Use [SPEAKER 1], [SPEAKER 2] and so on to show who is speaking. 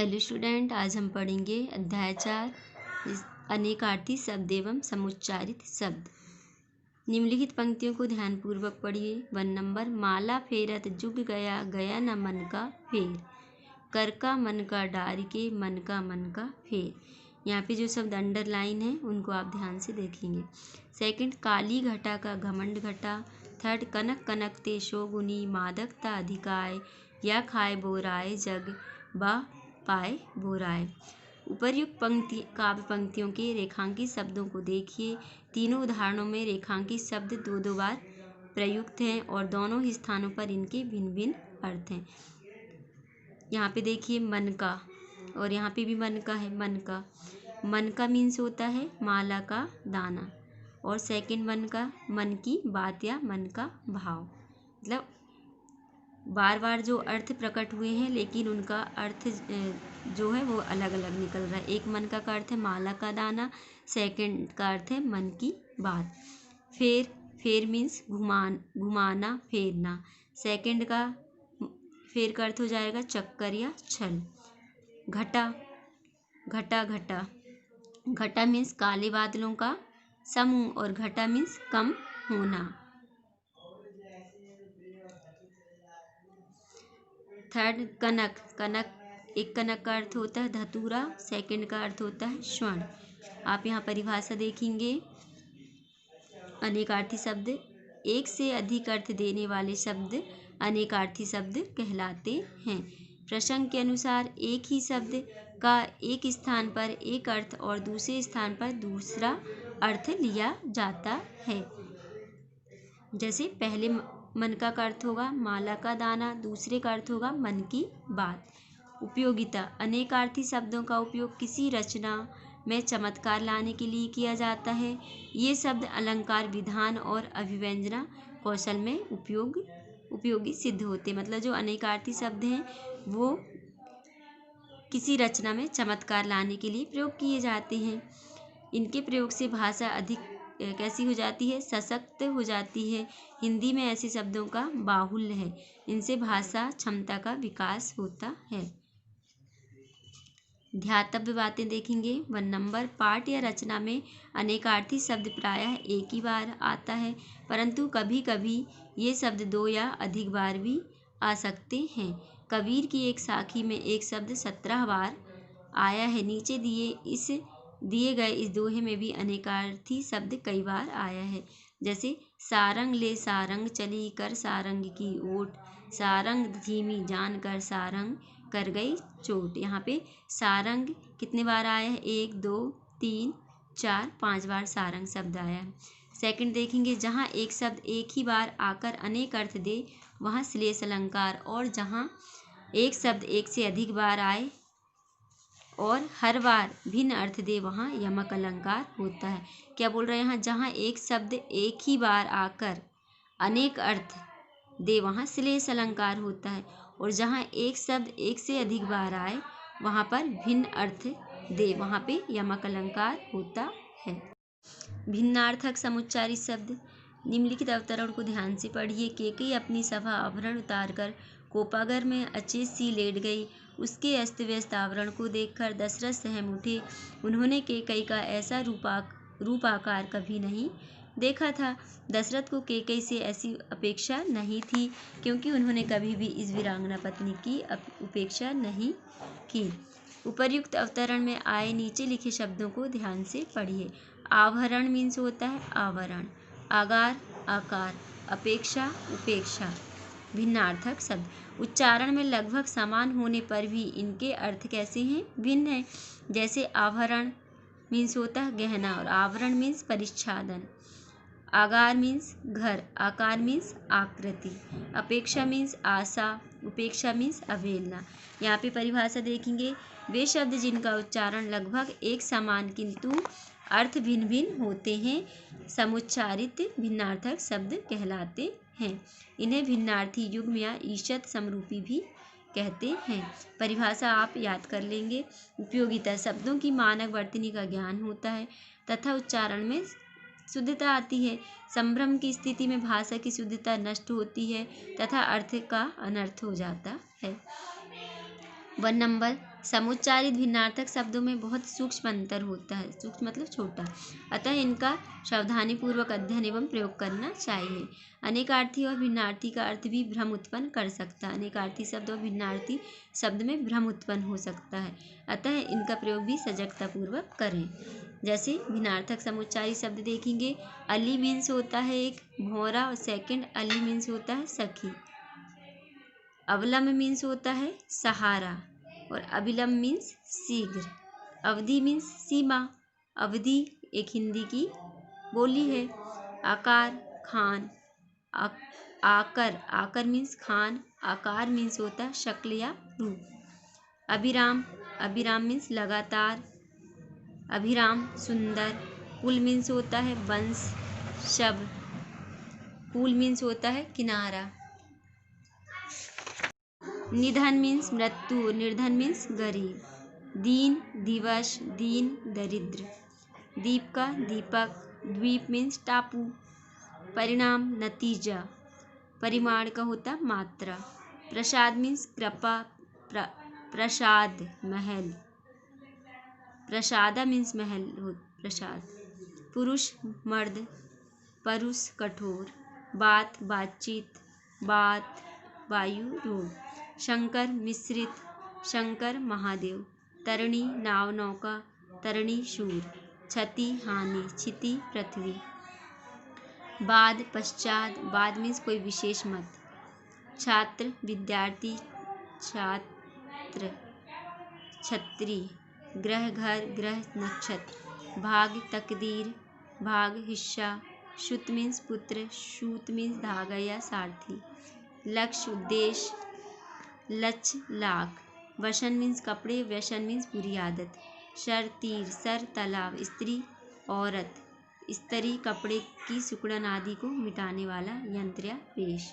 [SPEAKER 1] Hello student, आज हम पढ़ेंगे अध्याय 4 अनेकार्थी शब्द एवं समुच्चारित शब्द। निम्नलिखित पंक्तियों को ध्यानपूर्वक पढ़िए। 1 नंबर, माला फेरत जुग गया, गया न मन का फेर। कर का मन का डार के, मन का फेर। यहाँ पे जो शब्द अंडरलाइन है उनको आप ध्यान से देखेंगे। सेकंड, काली घटा का घमंड घटा। थर्ड, कनक कनक ते शोगुनी, मादकता अधिकाय, या खाए बोराय जग बा पाए बोराय। उपर्युक्त काव्य पंक्तियों के रेखांकित शब्दों को देखिए। तीनों उदाहरणों में रेखांकित शब्द दो दो बार प्रयुक्त हैं और दोनों ही स्थानों पर इनके भिन्न भिन्न अर्थ हैं। यहाँ पे देखिए मन का, और यहाँ पे भी मन का है। मन का मीन्स होता है माला का दाना, और सेकंड मन का मन की बात या मन का भाव। मतलब बार बार जो अर्थ प्रकट हुए हैं लेकिन उनका अर्थ जो है वो अलग अलग निकल रहा है। एक मन का अर्थ है माला का दाना, सेकंड का अर्थ है मन की बात। फेर मीन्स घुमाना फेरना। सेकंड का फेर का अर्थ हो जाएगा चक्कर या छल। घटा मीन्स काले बादलों का समूह, और घटा मीन्स कम होना। थर्ड, एक कनक का अर्थ होता है धतूरा, सेकंड का अर्थ होता है स्वर्ण। आप यहाँ परिभाषा देखेंगे। अनेकार्थी शब्द, एक से अधिक अर्थ देने वाले शब्द अनेकार्थी शब्द कहलाते हैं। प्रसंग के अनुसार एक ही शब्द का एक स्थान पर एक अर्थ और दूसरे स्थान पर दूसरा अर्थ लिया जाता है। जैसे पहले मन का अर्थ होगा माला का दाना, दूसरे का अर्थ होगा मन की बात। उपयोगिता, अनेकार्थी शब्दों का उपयोग किसी रचना में चमत्कार लाने के लिए किया जाता है। ये शब्द अलंकार विधान और अभिव्यंजना कौशल में उपयोगी सिद्ध होते। मतलब जो अनेकार्थी शब्द हैं वो किसी रचना में चमत्कार लाने के लिए प्रयोग किए जाते हैं। इनके प्रयोग से भाषा अधिक कैसी हो जाती है, सशक्त हो जाती है। हिंदी में ऐसे शब्दों का बाहुल्य है। इनसे भाषा क्षमता का विकास होता है। ध्यातव्य बातें देखेंगे। 1 नंबर, पाठ या रचना में अनेकार्थी शब्द प्रायः एक ही बार आता है, परंतु कभी कभी ये शब्द 2 या अधिक बार भी आ सकते हैं। कबीर की एक साखी में एक शब्द 17 बार आया है। नीचे दिए गए इस दोहे में भी अनेकार्थी शब्द कई बार आया है। जैसे सारंग ले सारंग चली, कर सारंग की ओट, सारंग धीमी जान कर सारंग कर गई चोट। यहाँ पे सारंग कितने बार आया है? 1 2 3 4 5 बार सारंग शब्द आया है। सेकंड देखेंगे, जहाँ एक शब्द एक ही बार आकर अनेक अर्थ दे वहाँ श्लेष अलंकार, और जहाँ एक शब्द एक से अधिक बार आए और हर बार भिन्न अर्थ दे वहाँ यमक अलंकार होता है। क्या बोल रहे हैं यहाँ? जहाँ एक शब्द एक ही बार आकर अनेक अर्थ दे वहाँ श्लेष अलंकार होता है, और जहाँ एक शब्द एक से अधिक बार आए वहाँ पर भिन्न अर्थ दे वहाँ पे यमक अलंकार होता है। भिन्नार्थक समुच्चारित शब्द, निम्नलिखित अवतरण को ध्यान से पढ़िए। केकई अपनी सभा आभरण उतारकर कोपागर में अचेत सी लेट गई। उसके अस्त व्यस्त आवरण को देखकर दशरथ सहम उठे। उन्होंने केकई का ऐसा रूपाकार कभी नहीं देखा था। दशरथ को केकई से ऐसी अपेक्षा नहीं थी, क्योंकि उन्होंने कभी भी इस वीरांगना पत्नी की उपेक्षा नहीं की। उपर्युक्त अवतरण में आए नीचे लिखे शब्दों को ध्यान से पढ़िए। आवरण मीन्स होता है आवरण, आगार आकार, अपेक्षा उपेक्षा। भिन्नार्थक शब्द, उच्चारण में लगभग समान होने पर भी इनके अर्थ कैसे हैं? भिन्न है। जैसे आभरण मीन्स होता है गहना, और आवरण मीन्स परिच्छादन। आगार मीन्स घर, आकार मीन्स आकृति, अपेक्षा मीन्स आशा, उपेक्षा मीन्स अवहेलना। यहाँ पे परिभाषा देखेंगे। वे शब्द जिनका उच्चारण लगभग एक समान किंतु अर्थ भिन्न भिन्न होते हैं समुच्चारित भिन्नार्थक शब्द कहलाते हैं। इन्हें भिन्नार्थी युग्म या ईषत् समरूपी भी कहते हैं। परिभाषा आप याद कर लेंगे। उपयोगिता, शब्दों की मानक वर्तनी का ज्ञान होता है तथा उच्चारण में शुद्धता आती है। संभ्रम की स्थिति में भाषा की शुद्धता नष्ट होती है तथा अर्थ का अनर्थ हो जाता है। वन नंबर, समुच्चारित भिन्नार्थक शब्दों में बहुत सूक्ष्म अंतर होता है। सूक्ष्म मतलब छोटा, अतः इनका सावधानीपूर्वक अध्ययन एवं प्रयोग करना चाहिए। अनेकार्थी और भिन्नार्थी का अर्थ भी भ्रम उत्पन्न कर सकता है। अनेकार्थी शब्द और भिन्नार्थी शब्द में भ्रम उत्पन्न हो सकता है, अतः इनका प्रयोग भी सजगतापूर्वक करें। जैसे भिन्नार्थक समुच्चारी शब्द देखेंगे, अली मीन्स होता है एक भौरा, और सेकंड अली मीन्स होता है सखी। अवलंब मीन्स होता है सहारा, और अविलंब मीन्स शीघ्र। अवधि मीन्स सीमा। अवधि एक हिंदी की बोली है। आकार, खान। आकर, आकर मीन्स खान। आकार मीन्स होता है शक्ल या रूप। अभिराम, अभिराम मीन्स लगातार। अभिराम सुंदर। पुल मीन्स होता है वंश, शब्द। पुल मीन्स होता है किनारा। निधन मीन्स मृत्यु, निर्धन मीन्स गरीब। दीन दिवस, दीन दरिद्र। दीप का दीपक, द्वीप मीन्स टापू। परिणाम नतीजा, परिमाण का होता मात्रा। प्रसाद मीन्स कृपा, प्रसाद महल। प्रसादा मीन्स महल प्रसाद। पुरुष मर्द, परुष कठोर। बात बातचीत, बात वायु रोग। शंकर मिश्रित, शंकर महादेव। तरणी नाव नौका, तरणी शूर। क्षति हानि, क्षिति पृथ्वी। बाद पश्चात, बाद मीन्स कोई विशेष मत। छात्र विद्यार्थी, छात्र छत्री। ग्रह घर, ग्रह नक्षत्र। भाग तकदीर, भाग हिस्सा। सूत मीन्स पुत्र, सूत मीन्स धागा या सारथी। लक्ष्य उद्देश्य, लक्ष्य लाख। वसन मीन्स कपड़े, व्यसन मीन्स बुरी आदत। सर तीर, सर तालाब। स्त्री औरत। स्त्री कपड़े की सिकुड़न आदि को मिटाने वाला यंत्र या पेश।